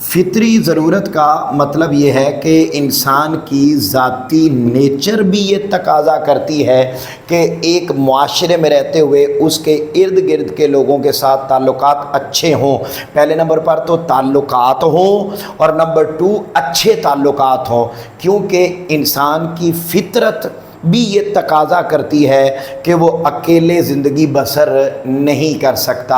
فطری ضرورت کا مطلب یہ ہے کہ انسان کی ذاتی نیچر بھی یہ تقاضا کرتی ہے کہ ایک معاشرے میں رہتے ہوئے اس کے ارد گرد کے لوگوں کے ساتھ تعلقات اچھے ہوں۔ پہلے نمبر پر تو تعلقات ہوں اور نمبر 2 اچھے تعلقات ہوں، کیونکہ انسان کی فطرت بھی یہ تقاضا کرتی ہے کہ وہ اکیلے زندگی بسر نہیں کر سکتا،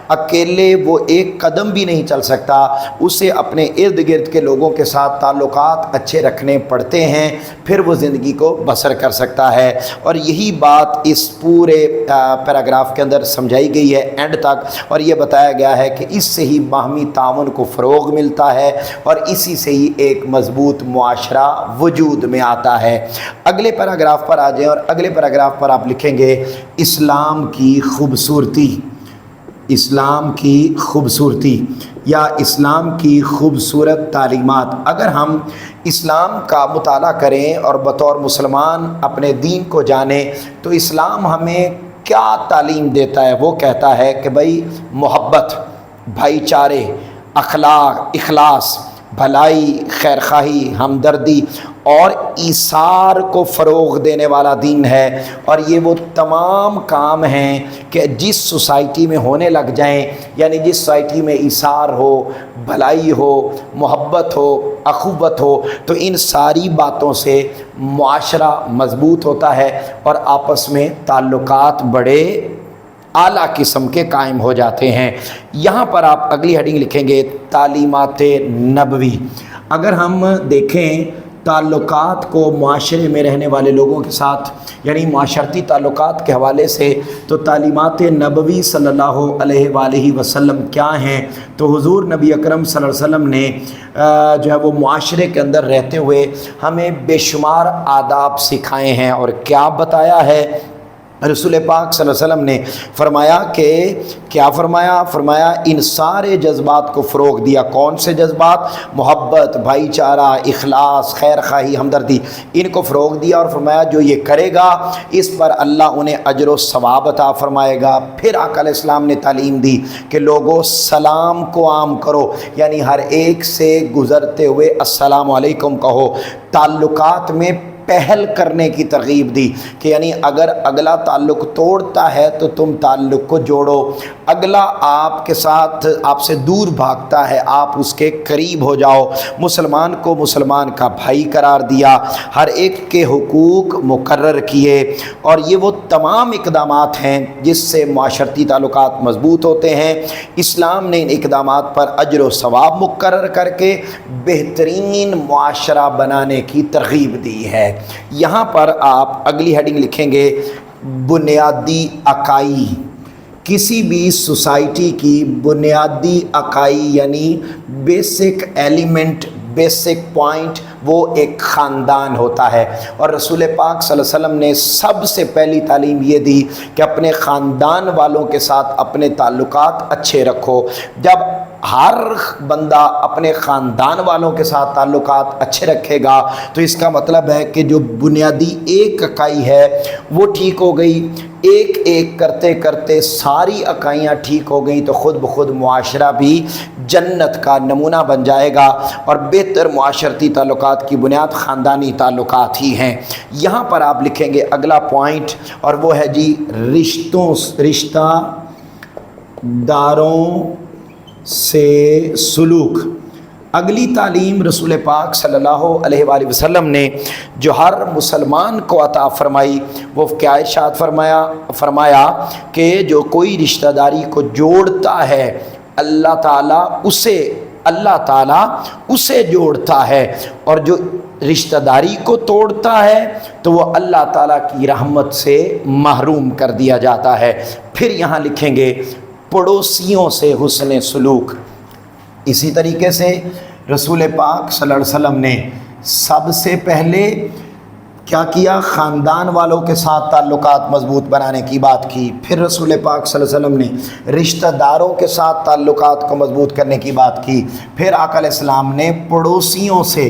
اکیلے وہ ایک قدم بھی نہیں چل سکتا، اسے اپنے ارد گرد کے لوگوں کے ساتھ تعلقات اچھے رکھنے پڑتے ہیں، پھر وہ زندگی کو بسر کر سکتا ہے۔ اور یہی بات اس پورے پیراگراف کے اندر سمجھائی گئی ہے اینڈ تک، اور یہ بتایا گیا ہے کہ اس سے ہی باہمی تعاون کو فروغ ملتا ہے اور اسی سے ہی ایک مضبوط معاشرہ وجود میں آتا ہے۔ اگلے پیراگراف پر آ جائیں اور اگلے پیراگراف پر آپ لکھیں گے اسلام کی خوبصورتی، اسلام کی خوبصورتی یا اسلام کی خوبصورت تعلیمات۔ اگر ہم اسلام کا مطالعہ کریں اور بطور مسلمان اپنے دین کو جانیں تو اسلام ہمیں کیا تعلیم دیتا ہے؟ وہ کہتا ہے کہ بھائی محبت، بھائی چارے، اخلاق، اخلاص، بھلائی، خیرخواہی، ہمدردی اور ایثار کو فروغ دینے والا دین ہے۔ اور یہ وہ تمام کام ہیں کہ جس سوسائٹی میں ہونے لگ جائیں، یعنی جس سوسائٹی میں ایثار ہو، بھلائی ہو، محبت ہو، اخوت ہو، تو ان ساری باتوں سے معاشرہ مضبوط ہوتا ہے اور آپس میں تعلقات بڑے اعلیٰ قسم کے قائم ہو جاتے ہیں۔ یہاں پر آپ اگلی ہیڈنگ لکھیں گے تعلیمات نبوی۔ اگر ہم دیکھیں تعلقات کو معاشرے میں رہنے والے لوگوں کے ساتھ، یعنی معاشرتی تعلقات کے حوالے سے، تو تعلیمات نبوی صلی اللہ علیہ وآلہ وسلم کیا ہیں؟ تو حضور نبی اکرم صلی اللہ علیہ وسلم نے جو ہے وہ معاشرے کے اندر رہتے ہوئے ہمیں بے شمار آداب سکھائے ہیں۔ اور کیا بتایا ہے؟ رسول پاک صلی اللہ علیہ وسلم نے فرمایا کہ کیا فرمایا ان سارے جذبات کو فروغ دیا۔ کون سے جذبات؟ محبت، بھائی چارہ، اخلاص، خیر خواہی، ہمدردی، ان کو فروغ دیا اور فرمایا جو یہ کرے گا اس پر اللہ انہیں اجر و ثواب عطا فرمائے گا۔ پھر آقا علیہ السلام نے تعلیم دی کہ لوگوں سلام کو عام کرو، یعنی ہر ایک سے گزرتے ہوئے السلام علیکم کہو۔ تعلقات میں پہل کرنے کی ترغیب دی کہ یعنی اگر اگلا تعلق توڑتا ہے تو تم تعلق کو جوڑو، اگلا آپ کے ساتھ آپ سے دور بھاگتا ہے آپ اس کے قریب ہو جاؤ۔ مسلمان کو مسلمان کا بھائی قرار دیا، ہر ایک کے حقوق مقرر کیے، اور یہ وہ تمام اقدامات ہیں جس سے معاشرتی تعلقات مضبوط ہوتے ہیں۔ اسلام نے ان اقدامات پر اجر و ثواب مقرر کر کے بہترین معاشرہ بنانے کی ترغیب دی ہے۔ یہاں پر آپ اگلی ہیڈنگ لکھیں گے بنیادی اکائی۔ کسی بھی سوسائٹی کی بنیادی اکائی یعنی بیسک ایلیمنٹ، بیسک پوائنٹ، وہ ایک خاندان ہوتا ہے۔ اور رسول پاک صلی اللہ علیہ وسلم نے سب سے پہلی تعلیم یہ دی کہ اپنے خاندان والوں کے ساتھ اپنے تعلقات اچھے رکھو۔ جب ہر بندہ اپنے خاندان والوں کے ساتھ تعلقات اچھے رکھے گا تو اس کا مطلب ہے کہ جو بنیادی ایک اکائی ہے وہ ٹھیک ہو گئی، ایک ایک کرتے کرتے ساری اکائیاں ٹھیک ہو گئیں تو خود بخود معاشرہ بھی جنت کا نمونہ بن جائے گا۔ اور بہتر معاشرتی تعلقات کی بنیاد خاندانی تعلقات ہی ہیں۔ یہاں پر آپ لکھیں گے اگلا پوائنٹ، اور وہ ہے جی رشتہ داروں سے سلوک۔ اگلی تعلیم رسول پاک صلی اللہ علیہ وآلہ وسلم نے جو ہر مسلمان کو عطا فرمائی وہ کیا ارشاد فرمایا کہ جو کوئی رشتہ داری کو جوڑتا ہے اللہ تعالیٰ اسے جوڑتا ہے، اور جو رشتہ داری کو توڑتا ہے تو وہ اللہ تعالیٰ کی رحمت سے محروم کر دیا جاتا ہے۔ پھر یہاں لکھیں گے پڑوسیوں سے حسن سلوک۔ اسی طریقے سے رسول پاک صلی اللہ علیہ وسلم نے سب سے پہلے کیا کیا؟ خاندان والوں کے ساتھ تعلقات مضبوط بنانے کی بات کی۔ پھر رسول پاک صلی اللہ علیہ وسلم نے رشتہ داروں کے ساتھ تعلقات کو مضبوط کرنے کی بات کی۔ پھر آقا علیہ السلام نے پڑوسیوں سے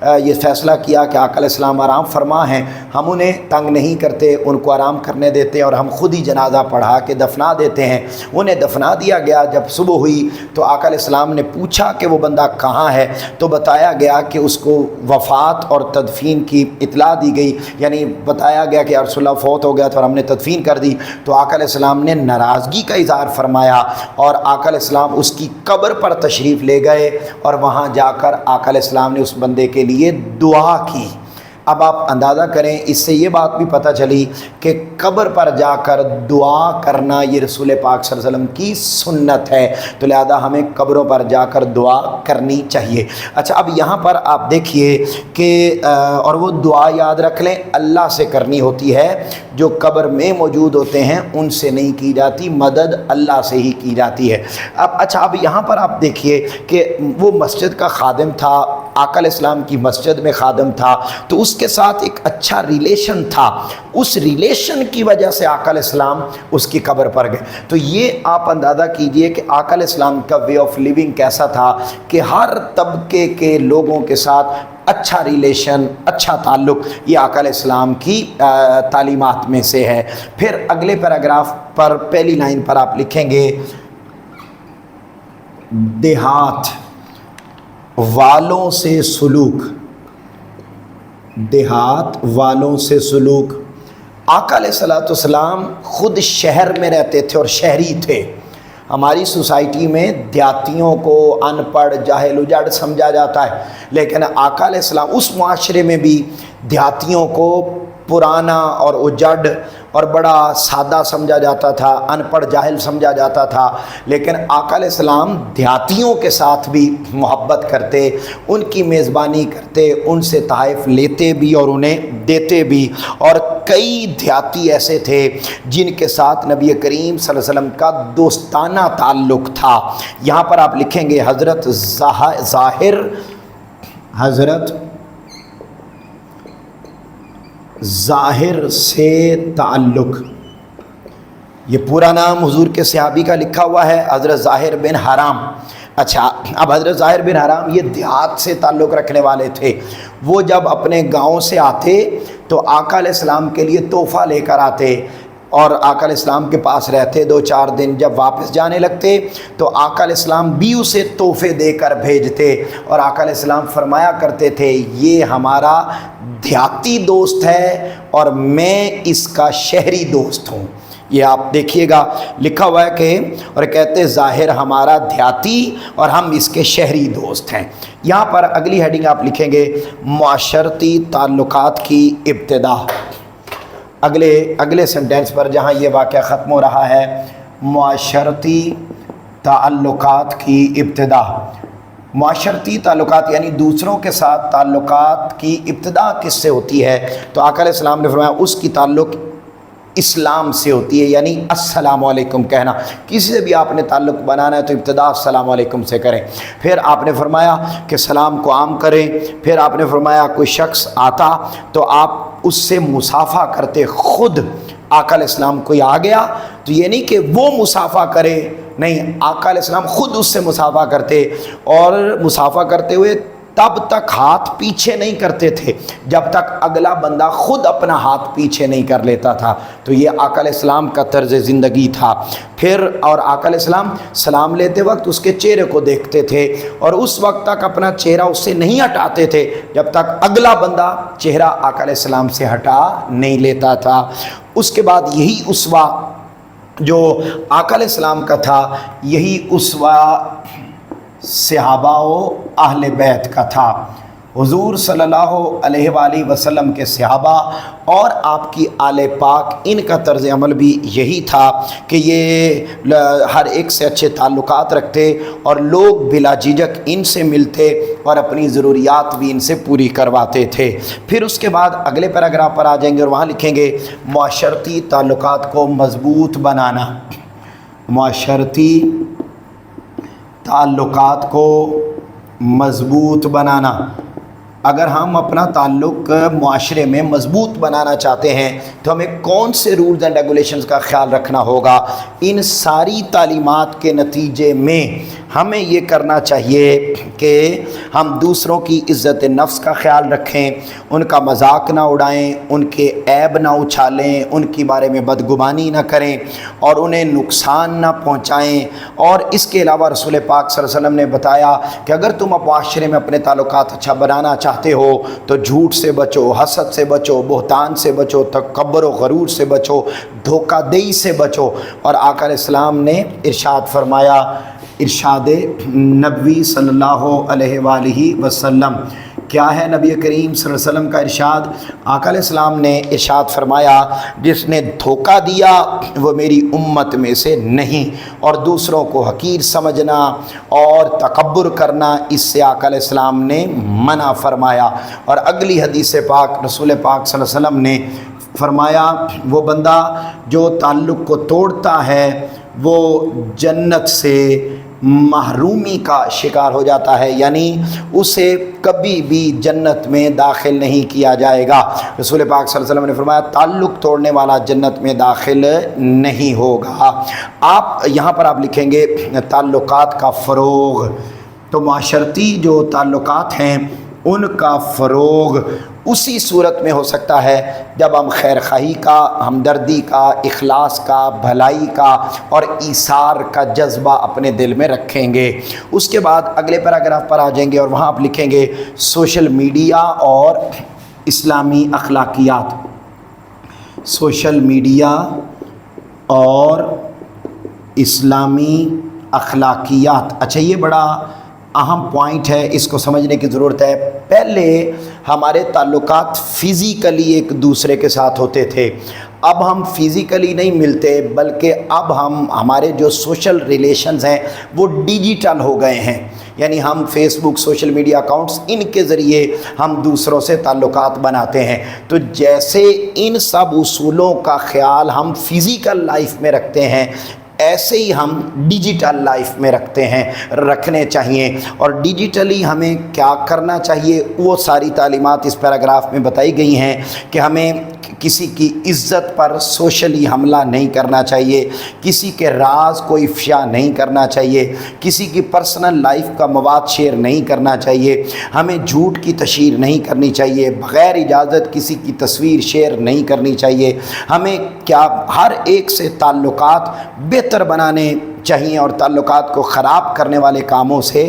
یہ فیصلہ کیا کہ آقا علیہ السلام آرام فرما ہیں، ہم انہیں تنگ نہیں کرتے، ان کو آرام کرنے دیتے ہیں اور ہم خود ہی جنازہ پڑھا کے دفنا دیتے ہیں۔ انہیں دفنا دیا گیا۔ جب صبح ہوئی تو آقا علیہ السلام نے پوچھا کہ وہ بندہ کہاں ہے، تو بتایا گیا کہ اس کو وفات اور تدفین کی اطلاع دی گئی، یعنی بتایا گیا کہ یا رسول اللہ فوت ہو گیا تھا اور ہم نے تدفین کر دی۔ تو آقا علیہ السلام نے ناراضگی کا اظہار فرمایا اور آقا علیہ السلام اس کی قبر پر تشریف لے گئے اور وہاں جا کر آقا علیہ السلام نے اس بندے کے لیے دعا کی۔ اب آپ اندازہ کریں، اس سے یہ بات بھی پتہ چلی کہ قبر پر جا کر دعا کرنا یہ رسول پاک صلی اللہ علیہ وسلم کی سنت ہے، تو لہذا ہمیں قبروں پر جا کر دعا کرنی چاہیے۔ اچھا، اب یہاں پر آپ دیکھیے کہ اور وہ دعا یاد رکھ لیں اللہ سے کرنی ہوتی ہے، جو قبر میں موجود ہوتے ہیں ان سے نہیں کی جاتی، مدد اللہ سے ہی کی جاتی ہے۔ اب یہاں پر آپ دیکھیے کہ وہ مسجد کا خادم تھا، آقا علیہ السلام کی مسجد میں خادم تھا، تو اس کے ساتھ ایک اچھا ریلیشن تھا، اس ریلیشن کی وجہ سے آقا علیہ السلام اس کی قبر پر گئے۔ تو یہ آپ اندازہ کیجئے کہ آقا علیہ السلام کا وے آف لیونگ کیسا تھا کہ ہر طبقے کے لوگوں کے ساتھ اچھا ریلیشن، اچھا تعلق، یہ آقا علیہ السلام کی تعلیمات میں سے ہے۔ پھر اگلے پیراگراف پر پہلی لائن پر آپ لکھیں گے دیہات والوں سے سلوک، دیہات والوں سے سلوک۔ آقا علیہ السلام خود شہر میں رہتے تھے اور شہری تھے۔ ہماری سوسائٹی میں دیہاتیوں کو ان پڑھ، جاہل، اجڑ سمجھا جاتا ہے، لیکن آقا علیہ السلام اس معاشرے میں بھی دیہاتیوں کو پرانا اور اجڑ اور بڑا سادہ سمجھا جاتا تھا، ان پڑھ جاہل سمجھا جاتا تھا، لیکن آقا علیہ السلام دیہاتیوں کے ساتھ بھی محبت کرتے، ان کی میزبانی کرتے، ان سے تحائف لیتے بھی اور انہیں دیتے بھی۔ اور کئی دیہاتی ایسے تھے جن کے ساتھ نبی کریم صلی اللہ علیہ وسلم کا دوستانہ تعلق تھا۔ یہاں پر آپ لکھیں گے حضرت ظاہر سے تعلق، یہ پورا نام حضور کے صحابی کا لکھا ہوا ہے، حضرت ظاہر بن حرام۔ اچھا، اب حضرت ظاہر بن حرام یہ دیہات سے تعلق رکھنے والے تھے۔ وہ جب اپنے گاؤں سے آتے تو آقا علیہ السلام کے لیے تحفہ لے کر آتے اور آقا علیہ السلام کے پاس رہتے 2-4 دن۔ جب واپس جانے لگتے تو آقا علیہ السلام بھی اسے تحفے دے کر بھیجتے اور آقا علیہ السلام فرمایا کرتے تھے یہ ہمارا دیہاتی دوست ہے اور میں اس کا شہری دوست ہوں۔ یہ آپ دیکھیے گا لکھا ہوا ہے کہ اور کہتے ظاہر ہمارا دیہاتی اور ہم اس کے شہری دوست ہیں۔ یہاں پر اگلی ہیڈنگ آپ لکھیں گے معاشرتی تعلقات کی ابتدا۔ اگلے سنٹینس پر جہاں یہ واقعہ ختم ہو رہا ہے، معاشرتی تعلقات کی ابتدا۔ معاشرتی تعلقات یعنی دوسروں کے ساتھ تعلقات کی ابتدا کس سے ہوتی ہے؟ تو آقا علیہ السلام نے فرمایا اس کی تعلق اسلام سے ہوتی ہے، یعنی السلام علیکم کہنا۔ کسی سے بھی آپ نے تعلق بنانا ہے تو ابتدا السلام علیکم سے کریں۔ پھر آپ نے فرمایا کہ سلام کو عام کریں۔ پھر آپ نے فرمایا کوئی شخص آتا تو آپ اس سے مصافحہ کرتے۔ خود آقا علیہ السلام کوئی آ گیا تو یہ نہیں کہ وہ مصافحہ کرے، نہیں، آقا علیہ السلام خود اس سے مصافحہ کرتے اور مصافحہ کرتے ہوئے تب تک ہاتھ پیچھے نہیں کرتے تھے جب تک اگلا بندہ خود اپنا ہاتھ پیچھے نہیں کر لیتا تھا۔ تو یہ آقا علیہ السلام کا طرز زندگی تھا۔ پھر اور آقا علیہ السلام سلام لیتے وقت اس کے چہرے کو دیکھتے تھے اور اس وقت تک اپنا چہرہ اس سے نہیں ہٹاتے تھے جب تک اگلا بندہ چہرہ آقا علیہ السلام سے ہٹا نہیں لیتا تھا۔ اس کے بعد یہی اسوہ جو آقا علیہ السلام کا تھا، یہی اسوہ صحابہ و اہل بیت کا تھا۔ حضور صلی اللہ علیہ وآلہ وسلم کے صحابہ اور آپ کی آل پاک، ان کا طرز عمل بھی یہی تھا کہ یہ ہر ایک سے اچھے تعلقات رکھتے اور لوگ بلا جھجک ان سے ملتے اور اپنی ضروریات بھی ان سے پوری کرواتے تھے۔ پھر اس کے بعد اگلے پیراگراف پر آ جائیں گے اور وہاں لکھیں گے معاشرتی تعلقات کو مضبوط بنانا۔ معاشرتی تعلقات کو مضبوط بنانا۔ اگر ہم اپنا تعلق معاشرے میں مضبوط بنانا چاہتے ہیں تو ہمیں کون سے رولز اینڈ ریگولیشنز کا خیال رکھنا ہوگا؟ ان ساری تعلیمات کے نتیجے میں ہمیں یہ کرنا چاہیے کہ ہم دوسروں کی عزت نفس کا خیال رکھیں، ان کا مذاق نہ اڑائیں، ان کے عیب نہ اچھالیں، ان کے بارے میں بدگمانی نہ کریں اور انہیں نقصان نہ پہنچائیں۔ اور اس کے علاوہ رسول پاک صلی اللہ علیہ وسلم نے بتایا کہ اگر تم معاشرے میں اپنے تعلقات اچھا بنانا چاہتے ہو تو جھوٹ سے بچو، حسد سے بچو، بہتان سے بچو، تکبر و غرور سے بچو، دھوکہ دہی سے بچو۔ اور آقا علیہ السلام نے ارشاد فرمایا، ارشاد نبوی صلی اللہ علیہ وآلہ وسلم کیا ہے؟ نبی کریم صلی اللہ علیہ وسلم کا ارشاد، آقا علیہ السلام نے ارشاد فرمایا، جس نے دھوکہ دیا وہ میری امت میں سے نہیں۔ اور دوسروں کو حقیر سمجھنا اور تکبر کرنا، اس سے آقا علیہ السلام نے منع فرمایا۔ اور اگلی حدیث پاک رسول پاک صلی اللہ علیہ وسلم نے فرمایا، وہ بندہ جو تعلق کو توڑتا ہے وہ جنت سے محرومی کا شکار ہو جاتا ہے، یعنی اسے کبھی بھی جنت میں داخل نہیں کیا جائے گا۔ رسول پاک صلی اللہ علیہ وسلم نے فرمایا تعلق توڑنے والا جنت میں داخل نہیں ہوگا۔ آپ یہاں پر آپ لکھیں گے تعلقات کا فروغ، تو معاشرتی جو تعلقات ہیں ان کا فروغ اسی صورت میں ہو سکتا ہے جب ہم خیر خواہی کا، ہمدردی کا، اخلاص کا، بھلائی کا اور ایثار کا جذبہ اپنے دل میں رکھیں گے۔ اس کے بعد اگلے پیراگراف پر آ جائیں گے اور وہاں آپ لکھیں گے سوشل میڈیا اور اسلامی اخلاقیات۔ سوشل میڈیا اور اسلامی اخلاقیات، اچھا یہ بڑا اہم پوائنٹ ہے، اس کو سمجھنے کی ضرورت ہے۔ پہلے ہمارے تعلقات فزیکلی ایک دوسرے کے ساتھ ہوتے تھے، اب ہم فزیکلی نہیں ملتے بلکہ اب ہمارے جو سوشل ریلیشنز ہیں وہ ڈیجیٹل ہو گئے ہیں، یعنی ہم فیس بک، سوشل میڈیا اکاؤنٹس، ان کے ذریعے ہم دوسروں سے تعلقات بناتے ہیں۔ تو جیسے ان سب اصولوں کا خیال ہم فزیکل لائف میں رکھتے ہیں، ایسے ہی ہم ڈیجیٹل لائف میں رکھنے چاہیے۔ اور ڈیجیٹلی ہمیں کیا کرنا چاہیے وہ ساری تعلیمات اس پیراگراف میں بتائی گئی ہیں کہ ہمیں کسی کی عزت پر سوشلی حملہ نہیں کرنا چاہیے، کسی کے راز کو افشا نہیں کرنا چاہیے، کسی کی پرسنل لائف کا مواد شیئر نہیں کرنا چاہیے، ہمیں جھوٹ کی تشہیر نہیں کرنی چاہیے، بغیر اجازت کسی کی تصویر شیئر نہیں کرنی چاہیے، ہمیں ہر ایک سے تعلقات بہتر بنانے چاہیے اور تعلقات کو خراب کرنے والے کاموں سے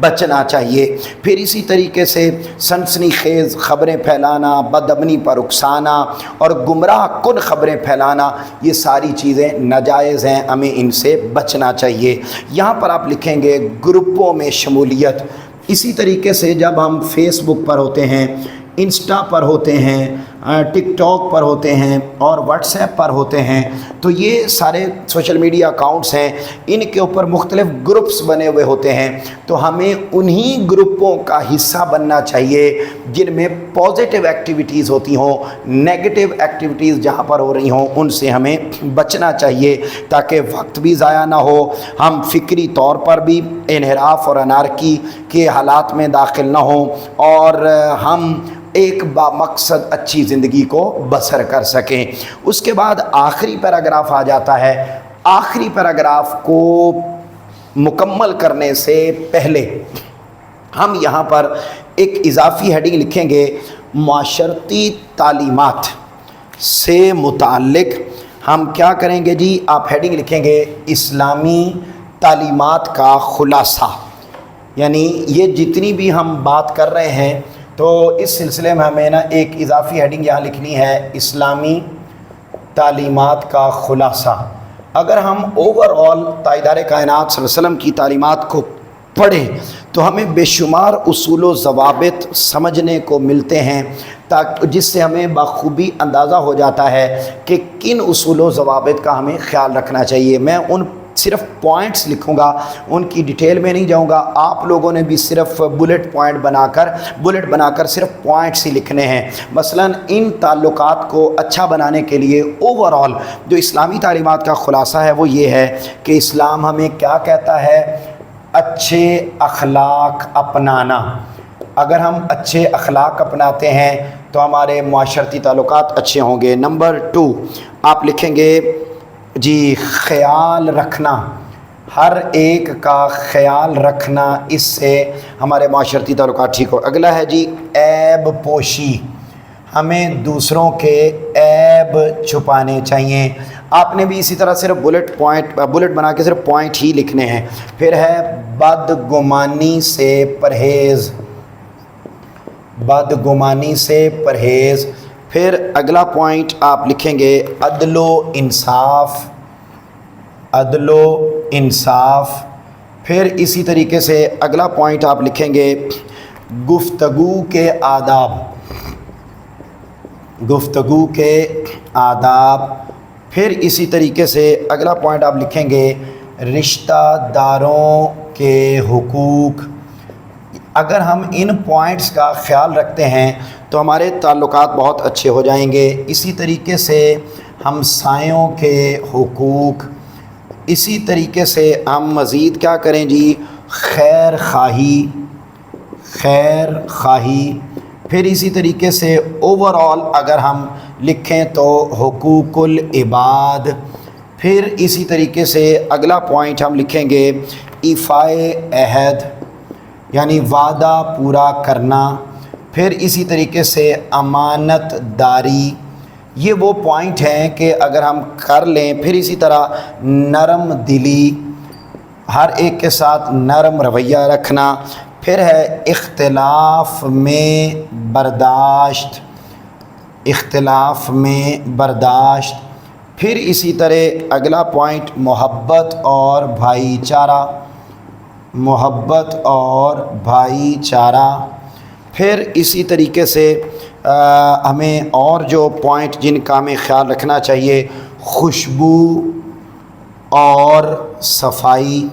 بچنا چاہیے۔ پھر اسی طریقے سے سنسنی خیز خبریں پھیلانا، بدامنی پر اکسانا اور گمراہ کن خبریں پھیلانا، یہ ساری چیزیں ناجائز ہیں، ہمیں ان سے بچنا چاہیے۔ یہاں پر آپ لکھیں گے گروپوں میں شمولیت۔ اسی طریقے سے جب ہم فیس بک پر ہوتے ہیں، انسٹا پر ہوتے ہیں، ٹک ٹاک پر ہوتے ہیں اور واٹس ایپ پر ہوتے ہیں، تو یہ سارے سوشل میڈیا اکاؤنٹس ہیں، ان کے اوپر مختلف گروپس بنے ہوئے ہوتے ہیں، تو ہمیں انہی گروپوں کا حصہ بننا چاہیے جن میں پازیٹیو ایکٹیویٹیز ہوتی ہوں، نیگیٹو ایکٹیویٹیز جہاں پر ہو رہی ہوں ان سے ہمیں بچنا چاہیے تاکہ وقت بھی ضائع نہ ہو، ہم فکری طور پر بھی انحراف اور انارکی کے حالات میں داخل نہ ہوں اور ہم ایک بامقصد اچھی زندگی کو بسر کر سکیں۔ اس کے بعد آخری پیراگراف آ جاتا ہے۔ آخری پیراگراف کو مکمل کرنے سے پہلے ہم یہاں پر ایک اضافی ہیڈنگ لکھیں گے، معاشرتی تعلیمات سے متعلق ہم کیا کریں گے جی؟ آپ ہیڈنگ لکھیں گے اسلامی تعلیمات کا خلاصہ، یعنی یہ جتنی بھی ہم بات کر رہے ہیں تو اس سلسلے میں ہمیں ایک اضافی ہیڈنگ یہاں لکھنی ہے، اسلامی تعلیمات کا خلاصہ۔ اگر ہم اوور آل تاجدار کائنات صلی اللہ علیہ وسلم کی تعلیمات کو پڑھیں تو ہمیں بے شمار اصول و ضوابط سمجھنے کو ملتے ہیں، جس سے ہمیں بخوبی اندازہ ہو جاتا ہے کہ کن اصول و ضوابط کا ہمیں خیال رکھنا چاہیے۔ میں ان صرف پوائنٹس لکھوں گا، ان کی ڈیٹیل میں نہیں جاؤں گا، آپ لوگوں نے بھی صرف بلٹ بنا کر صرف پوائنٹس ہی لکھنے ہیں۔ مثلا ان تعلقات کو اچھا بنانے کے لیے اوور آل جو اسلامی تعلیمات کا خلاصہ ہے وہ یہ ہے کہ اسلام ہمیں کیا کہتا ہے؟ اچھے اخلاق اپنانا۔ اگر ہم اچھے اخلاق اپناتے ہیں تو ہمارے معاشرتی تعلقات اچھے ہوں گے۔ نمبر 2 آپ لکھیں گے جی خیال رکھنا، ہر ایک کا خیال رکھنا، اس سے ہمارے معاشرتی تعلقات ٹھیک ہو۔ اگلا ہے جی عیب پوشی، ہمیں دوسروں کے عیب چھپانے چاہیے۔ آپ نے بھی اسی طرح صرف بلٹ بنا کے صرف پوائنٹ ہی لکھنے ہیں۔ پھر ہے بدگمانی سے پرہیز، بدگمانی سے پرہیز۔ پھر اگلا پوائنٹ آپ لکھیں گے عدل و انصاف، عدل و انصاف۔ پھر اسی طریقے سے اگلا پوائنٹ آپ لکھیں گے گفتگو کے آداب، گفتگو کے آداب۔ پھر اسی طریقے سے اگلا پوائنٹ آپ لکھیں گے رشتہ داروں کے حقوق۔ اگر ہم ان پوائنٹس کا خیال رکھتے ہیں تو ہمارے تعلقات بہت اچھے ہو جائیں گے۔ اسی طریقے سے ہمسایوں کے حقوق، اسی طریقے سے ہم مزید کیا کریں جی خیر خواہی، خیر خواہی۔ پھر اسی طریقے سے اوورآل اگر ہم لکھیں تو حقوق العباد۔ پھر اسی طریقے سے اگلا پوائنٹ ہم لکھیں گے ایفائے عہد، یعنی وعدہ پورا کرنا۔ پھر اسی طریقے سے امانت داری۔ یہ وہ پوائنٹ ہیں کہ اگر ہم کر لیں، پھر اسی طرح نرم دلی، ہر ایک کے ساتھ نرم رویہ رکھنا۔ پھر ہے اختلاف میں برداشت، اختلاف میں برداشت۔ پھر اسی طرح اگلا پوائنٹ محبت اور بھائی چارہ، محبت اور بھائی چارہ۔ پھر اسی طریقے سے ہمیں اور جو پوائنٹ جن کا ہمیں خیال رکھنا چاہیے خوشبو اور صفائی۔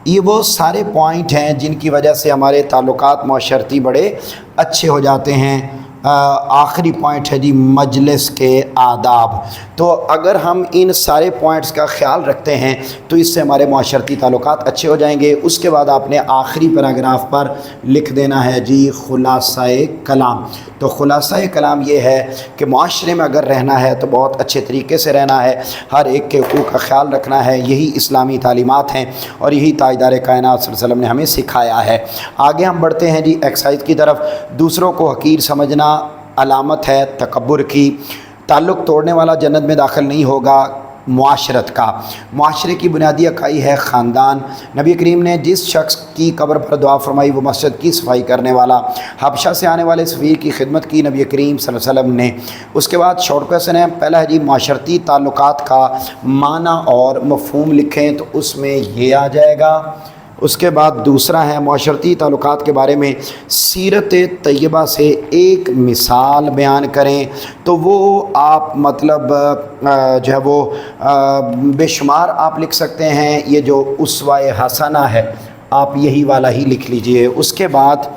یہ وہ سارے پوائنٹ ہیں جن کی وجہ سے ہمارے تعلقات معاشرتی بڑے اچھے ہو جاتے ہیں۔ آخری پوائنٹ ہے جی مجلس کے آداب۔ تو اگر ہم ان سارے پوائنٹس کا خیال رکھتے ہیں تو اس سے ہمارے معاشرتی تعلقات اچھے ہو جائیں گے۔ اس کے بعد آپ نے آخری پیراگراف پر لکھ دینا ہے جی خلاصہ کلام۔ تو خلاصہ کلام یہ ہے کہ معاشرے میں اگر رہنا ہے تو بہت اچھے طریقے سے رہنا ہے، ہر ایک کے حقوق کا خیال رکھنا ہے۔ یہی اسلامی تعلیمات ہیں اور یہی تاجدار کائنات صلی اللہ علیہ وسلم نے ہمیں سکھایا ہے۔ آگے ہم بڑھتے ہیں جی ایکسرسائز کی طرف۔ دوسروں کو حقیر سمجھنا علامت ہے تکبر کی۔ تعلق توڑنے والا جنت میں داخل نہیں ہوگا۔ معاشرت کا، معاشرے کی بنیادی اکائی ہے خاندان۔ نبی کریم نے جس شخص کی قبر پر دعا فرمائی وہ مسجد کی صفائی کرنے والا۔ حبشہ سے آنے والے سفیر کی خدمت کی نبی کریم صلی اللہ علیہ وسلم نے۔ اس کے بعد شارٹ کویسچن ہے، پہلا ہے جی معاشرتی تعلقات کا معنی اور مفہوم لکھیں، تو اس میں یہ آ جائے گا۔ اس کے بعد دوسرا ہے معاشرتی تعلقات کے بارے میں سیرت طیبہ سے ایک مثال بیان کریں، تو وہ آپ مطلب جو ہے وہ بے شمار آپ لکھ سکتے ہیں۔ یہ جو اسوہ حسنہ ہے آپ یہی والا ہی لکھ لیجئے۔ اس کے بعد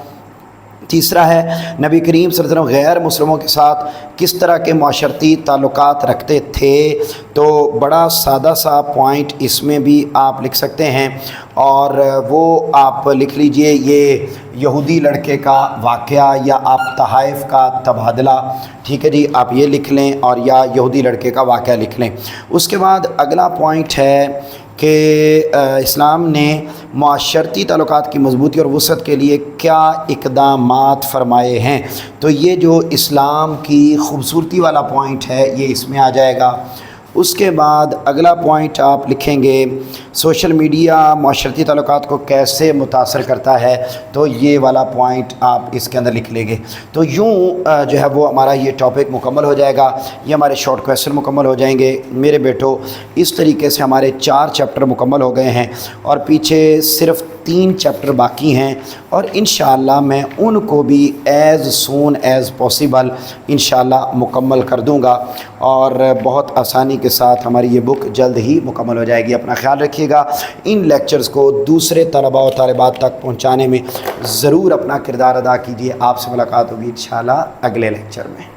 تیسرا ہے نبی کریم صلی اللہ علیہ وسلم غیر مسلموں کے ساتھ کس طرح کے معاشرتی تعلقات رکھتے تھے، تو بڑا سادہ سا پوائنٹ اس میں بھی آپ لکھ سکتے ہیں، اور وہ آپ لکھ لیجئے یہ یہودی لڑکے کا واقعہ یا آپ تحائف کا تبادلہ، ٹھیک ہے جی، آپ یہ لکھ لیں اور یا یہودی لڑکے کا واقعہ لکھ لیں۔ اس کے بعد اگلا پوائنٹ ہے کہ اسلام نے معاشرتی تعلقات کی مضبوطی اور وسعت کے لیے کیا اقدامات فرمائے ہیں، تو یہ جو اسلام کی خوبصورتی والا پوائنٹ ہے یہ اس میں آ جائے گا۔ اس کے بعد اگلا پوائنٹ آپ لکھیں گے سوشل میڈیا معاشرتی تعلقات کو کیسے متاثر کرتا ہے، تو یہ والا پوائنٹ آپ اس کے اندر لکھ لیں گے۔ تو یوں جو ہے وہ ہمارا یہ ٹاپک مکمل ہو جائے گا، یہ ہمارے شارٹ کویسچن مکمل ہو جائیں گے۔ میرے بیٹو اس طریقے سے ہمارے 4 چیپٹر مکمل ہو گئے ہیں اور پیچھے صرف 3 چیپٹر باقی ہیں، اور انشاءاللہ میں ان کو بھی ایز سون ایز پاسبل انشاءاللہ مکمل کر دوں گا، اور بہت آسانی کے ساتھ ہماری یہ بک جلد ہی مکمل ہو جائے گی۔ اپنا خیال رکھیے گا، ان لیکچرز کو دوسرے طلباء و طالبات تک پہنچانے میں ضرور اپنا کردار ادا کیجیے۔ آپ سے ملاقات ہوگی انشاءاللہ اگلے لیکچر میں۔